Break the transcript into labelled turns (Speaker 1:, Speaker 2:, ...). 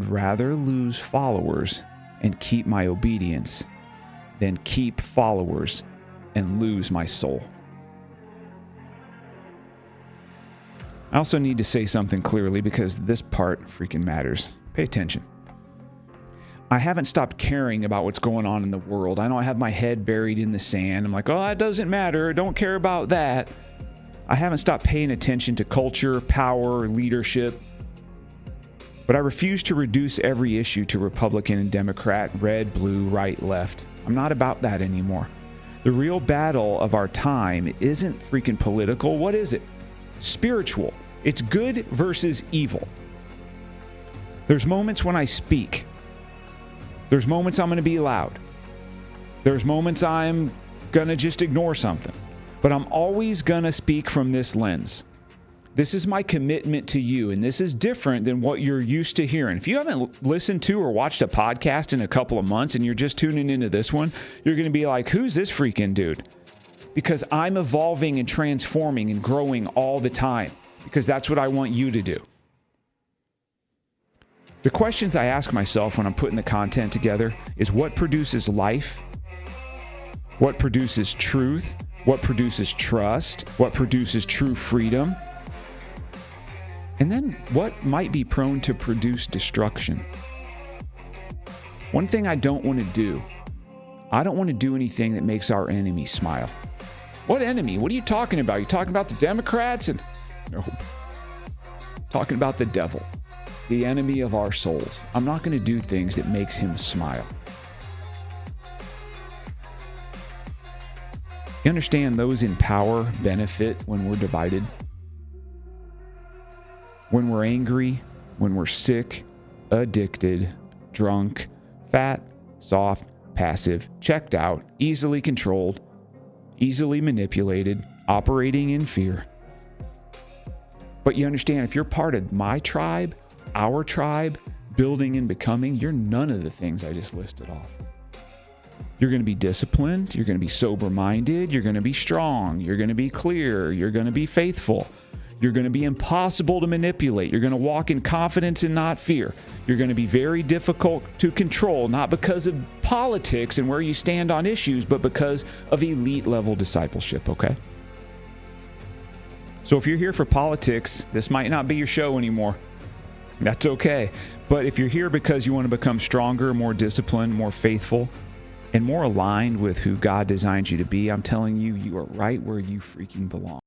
Speaker 1: I'd rather lose followers and keep my obedience than keep followers and lose my soul. I also need to say something clearly because this part freaking matters. Pay attention. I haven't stopped caring about what's going on in the world. I don't have my head buried in the sand. I'm like, oh, it doesn't matter. Don't care about that. I haven't stopped paying attention to culture, power, leadership. But I refuse to reduce every issue to Republican and Democrat, red, blue, right, left. I'm not about that anymore. The real battle of our time isn't freaking political. What is it? Spiritual. It's good versus evil. There's moments when I speak. There's moments I'm going to be loud. There's moments I'm going to just ignore something. But I'm always going to speak from this lens. This is my commitment to you, and this is different than what you're used to hearing. If you haven't listened to or watched a podcast in a couple of months and you're just tuning into this one, you're going to be like, who's this freaking dude? Because I'm evolving and transforming and growing all the time, because that's what I want you to do. The questions I ask myself when I'm putting the content together is what produces life? What produces truth? What produces trust? What produces true freedom? And then what might be prone to produce destruction? One thing I don't want to do, I don't want to do anything that makes our enemy smile. What enemy? What are you talking about? You talking about the Democrats? No. Talking about the devil, the enemy of our souls. I'm not going to do things that makes him smile. You understand those in power benefit when we're divided? When we're angry, when we're sick, addicted, drunk, fat, soft, passive, checked out, easily controlled, easily manipulated, operating in fear. But you understand, if you're part of my tribe, our tribe, building and becoming, you're none of the things I just listed off. You're going to be disciplined. You're going to be sober-minded. You're going to be strong. You're going to be clear. You're going to be faithful. You're going to be impossible to manipulate. You're going to walk in confidence and not fear. You're going to be very difficult to control, not because of politics and where you stand on issues, but because of elite level discipleship, okay? So if you're here for politics, this might not be your show anymore. That's okay. But if you're here because you want to become stronger, more disciplined, more faithful, and more aligned with who God designed you to be, I'm telling you, you are right where you freaking belong.